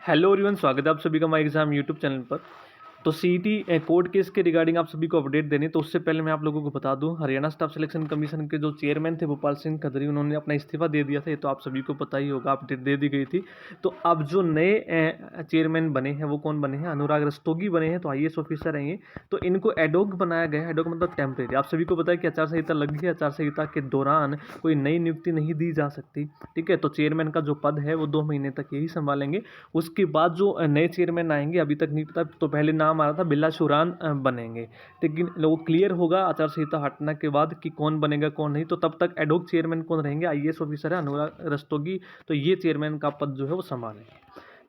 Hello everyone, स्वागत है आप सभी का माई एग्जाम यूट्यूब चैनल पर। तो सीईटी कोर्ट केस के रिगार्डिंग आप सभी को अपडेट देनी, तो उससे पहले मैं आप लोगों को बता दूं, हरियाणा स्टाफ सिलेक्शन कमीशन के जो चेयरमैन थे भोपाल सिंह खदरी, उन्होंने अपना इस्तीफा दे दिया था। ये तो आप सभी को पता ही होगा, अपडेट दे दी गई थी। तो अब जो नए चेयरमैन बने हैं वो कौन बने हैं? अनुराग रस्तोगी बने हैं। तो आईएएस ऑफिसर हैं ये। तो इनको एडोक बनाया गया है। एडोक मतलब टेम्परेरी। आप सभी को पता है कि आचार संहिता लग गई है। आचार संहिता के दौरान कोई नई नियुक्ति नहीं दी जा सकती। ठीक है, तो चेयरमैन का जो पद है वो 2 महीने तक यही संभालेंगे। उसके बाद जो नए चेयरमैन आएंगे, अभी तक नहीं पता। तो पहले नाम आ रहा था बिल्ला शुरान बनेंगे, लेकिन लोग क्लियर होगा आचार संहिता हटने के बाद कि कौन बनेगा कौन नहीं। तो तब तक एडोक चेयरमैन कौन रहेंगे? आईएएस ऑफिसर है अनुराग रस्तोगी। तो ये चेयरमैन का पद जो है वो संभालेंगे।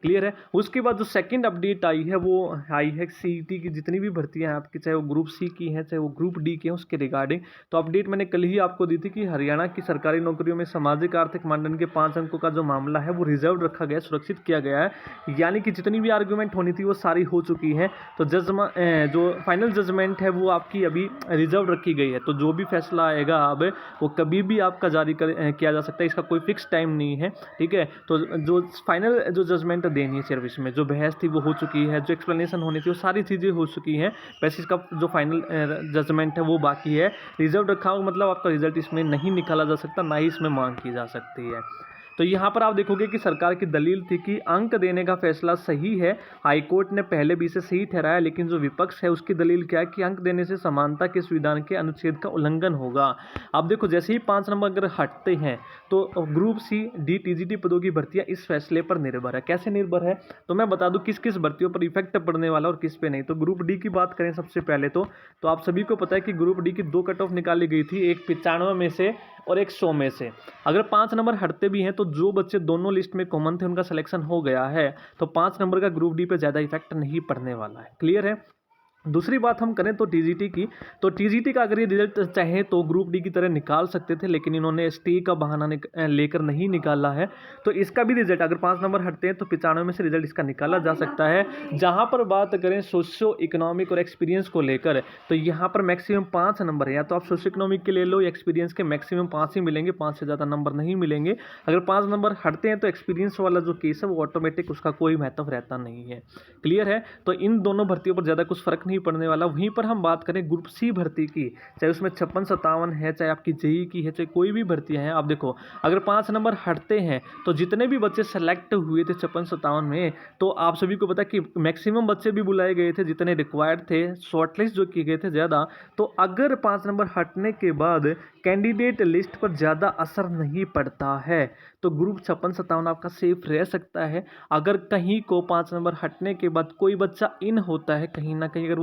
क्लियर है। उसके बाद जो सेकंड अपडेट आई है वो आई है सीईटी की जितनी भी भर्तियां हैं आपकी, चाहे वो ग्रुप सी की हैं चाहे वो ग्रुप डी की हैं, उसके रिगार्डिंग। तो अपडेट मैंने कल ही आपको दी थी कि हरियाणा की सरकारी नौकरियों में सामाजिक आर्थिक मानदंड के 5 अंकों का जो मामला है वो रिजर्व रखा गया है, सुरक्षित किया गया है। यानी कि जितनी भी आर्ग्यूमेंट होनी थी वो सारी हो चुकी हैं। तो जो फाइनल जजमेंट है वो आपकी अभी रिजर्व रखी गई है। तो जो भी फैसला आएगा अब वो कभी भी आपका जारी किया जा सकता है। इसका कोई फिक्स टाइम नहीं है। ठीक है, तो जो फाइनल जो जजमेंट देनी है सर्विस में, जो बहस थी वो हो चुकी है, जो एक्सप्लेनेशन होनी थी वो सारी चीज़ें हो चुकी हैं। वैसे इसका जो फाइनल जजमेंट है वो बाकी है। रिजर्व रखा हो मतलब आपका रिजल्ट इसमें नहीं निकाला जा सकता, ना ही इसमें मांग की जा सकती है। तो यहाँ पर आप देखोगे कि सरकार की दलील थी कि अंक देने का फैसला सही है। हाईकोर्ट ने पहले भी इसे सही ठहराया, लेकिन जो विपक्ष है उसकी दलील क्या है कि अंक देने से समानता के संविधान के अनुच्छेद का उल्लंघन होगा। आप देखो, जैसे ही 5 नंबर अगर हटते हैं तो ग्रुप सी डी टीजीटी पदों की भर्तियां इस फैसले पर निर्भर है। कैसे निर्भर है? तो मैं बता दूं किस किस भर्तियों पर इफेक्ट पड़ने वाला और किस पे नहीं। तो ग्रुप डी की बात करें सबसे पहले तो आप सभी को पता है कि ग्रुप डी की 2 कट ऑफ निकाली गई थी, एक 95 में से और एक 100 में से। अगर 5 नंबर हटते भी हैं तो जो बच्चे दोनों लिस्ट में कॉमन थे उनका सिलेक्शन हो गया है। तो 5 नंबर का ग्रुप डी पे ज़्यादा इफेक्ट नहीं पड़ने वाला है। क्लियर है। दूसरी बात हम करें तो टीजीटी की, तो टीजीटी का अगर ये रिजल्ट चाहे तो ग्रुप डी की तरह निकाल सकते थे, लेकिन इन्होंने स्टे का बहाना लेकर नहीं निकाला है। तो इसका भी रिजल्ट अगर 5 नंबर हटते हैं तो 95 में से रिजल्ट इसका निकाला जा सकता है। जहां पर बात करें सोशियो इकोनॉमिक और एक्सपीरियंस को लेकर, तो यहाँ पर मैक्सिमम 5 नंबर है। या तो आप सोशियो इकोनॉमिक के ले लो या एक्सपीरियंस के मैक्सिमम 5 ही मिलेंगे, 5 से ज़्यादा नंबर नहीं मिलेंगे। अगर 5 नंबर हटते हैं तो एक्सपीरियंस वाला जो केस है वो ऑटोमेटिक, उसका कोई महत्व रहता नहीं है। क्लियर है। तो इन दोनों भर्तियों पर ज़्यादा कुछ फर्क नहीं पड़ने वाला। वहीं पर हम बात करें ग्रुप सी भर्ती की, चाहे उसमें 56-57 है, चाहे आपकी जेई की है, चाहे कोई भी भर्तियां हैं। आप देखो, अगर 5 नंबर हटते हैं तो जितने भी बच्चे सेलेक्ट हुए थे 56-57 में, तो आप सभी को पता है कि मैक्सिमम बच्चे भी बुलाए गए थे जितने रिक्वायर्ड थे, शॉर्टलिस्ट जो किए गए थे ज़्यादा। तो अगर 5 नंबर हटने के बाद कैंडिडेट लिस्ट पर ज़्यादा असर नहीं पड़ता है तो ग्रुप 56-57 आपका सेफ रह सकता है। अगर कहीं को 5 नंबर हटने के बाद कोई बच्चा इन होता है कहीं ना कहीं, अगर वो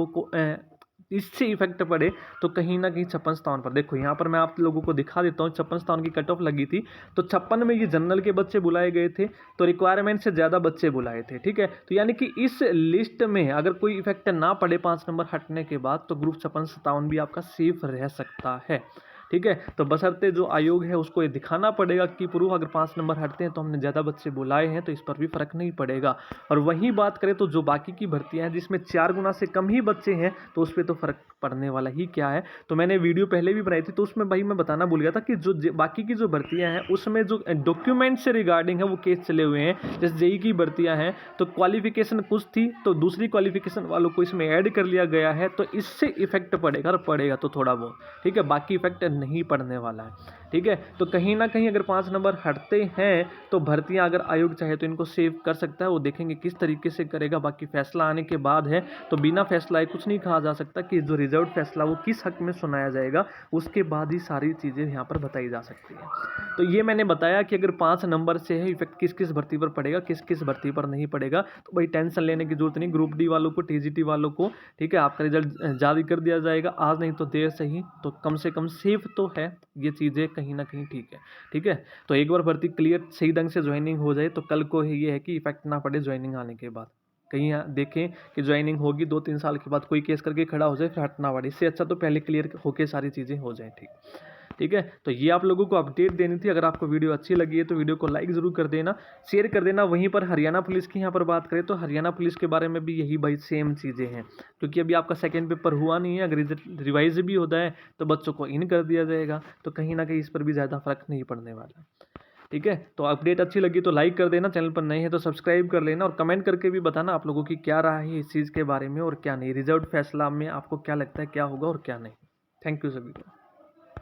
इससे इफेक्ट पड़े तो कहीं ना कहीं 56-57 पर देखो, यहाँ पर मैं आप लोगों को दिखा देता हूँ। 56-57 की कट ऑफ लगी थी, तो 56 में ये जनरल के बच्चे बुलाए गए थे, तो रिक्वायरमेंट से ज़्यादा बच्चे बुलाए थे। ठीक है, तो यानी कि इस लिस्ट में अगर कोई इफेक्ट ना पड़े 5 नंबर हटने के बाद, तो ग्रुप 56-57 भी आपका सेफ रह सकता है। ठीक है, तो बशर्ते जो आयोग है उसको ये दिखाना पड़ेगा कि प्रूफ अगर 5 नंबर हटते हैं तो हमने ज़्यादा बच्चे बुलाए हैं, तो इस पर भी फर्क नहीं पड़ेगा। और वहीं बात करें तो जो बाकी की भर्तियां हैं जिसमें 4 गुना से कम ही बच्चे हैं, तो उस पर तो फर्क पड़ने वाला ही क्या है। तो मैंने वीडियो पहले भी बनाई थी, तो उसमें भाई मैं बताना भूल गया था कि जो बाकी की जो भर्तियां हैं उसमें जो डॉक्यूमेंट से रिगार्डिंग है वो केस चले हुए हैं। जैसे जेई की भर्तियां हैं तो क्वालिफिकेशन कुछ थी, तो दूसरी क्वालिफिकेशन वालों को इसमें ऐड कर लिया गया है, तो इससे इफेक्ट पड़ेगा, और पड़ेगा तो थोड़ा बहुत। ठीक है, बाकी इफेक्ट नहीं पड़ने वाला है। ठीक है, तो कहीं ना कहीं अगर 5 नंबर हटते हैं तो भर्तियां अगर आयोग चाहे तो इनको सेव कर सकता है। वो देखेंगे किस तरीके से करेगा, बाकी फैसला आने के बाद है। तो बिना फैसला कुछ नहीं कहा जा सकता कि जो रिजर्व फैसला वो किस हक में सुनाया जाएगा, उसके बाद ही सारी चीज़ें यहाँ पर बताई जा सकती है। तो ये मैंने बताया कि अगर 5 नंबर से है इफेक्ट किस किस भर्ती पर पड़ेगा, किस किस भर्ती पर नहीं पड़ेगा। तो भाई टेंशन लेने की जरूरत नहीं, ग्रुप डी वालों को, टीजीटी वालों को। ठीक है, आपका रिजल्ट जारी कर दिया जाएगा, आज नहीं तो देर से ही। तो कम से कम सेफ तो है ये चीज़ें कहीं ना कहीं। ठीक है, ठीक है। तो एक बार भर्ती क्लियर सही ढंग से ज्वाइनिंग हो जाए तो कल को ये है कि इफेक्ट ना पड़े ज्वाइनिंग आने के बाद। कहीं देखें कि ज्वाइनिंग होगी 2-3 साल के बाद कोई केस करके खड़ा हो जाए फिर हटना पड़े, इससे अच्छा तो पहले क्लियर होके सारी चीज़ें हो जाएं। ठीक, ठीक है। तो ये आप लोगों को अपडेट देनी थी। अगर आपको वीडियो अच्छी लगी है तो वीडियो को लाइक ज़रूर कर देना, शेयर कर देना। वहीं पर हरियाणा पुलिस की यहाँ पर बात करें तो हरियाणा पुलिस के बारे में भी यही भाई सेम चीज़ें हैं, क्योंकि अभी आपका सेकंड पेपर हुआ नहीं है। अगर रिवाइज भी होता है तो बच्चों को इन कर दिया जाएगा, तो कहीं ना कहीं इस पर भी ज़्यादा फर्क नहीं पड़ने वाला। ठीक है, तो अपडेट अच्छी लगी तो लाइक कर देना, चैनल पर नए हैं तो सब्सक्राइब कर लेना और कमेंट करके भी बताना आप लोगों की क्या राय है इस चीज़ के बारे में और क्या नहीं। रिजर्व फैसला में आपको क्या लगता है क्या होगा और क्या नहीं। थैंक यू सभी को।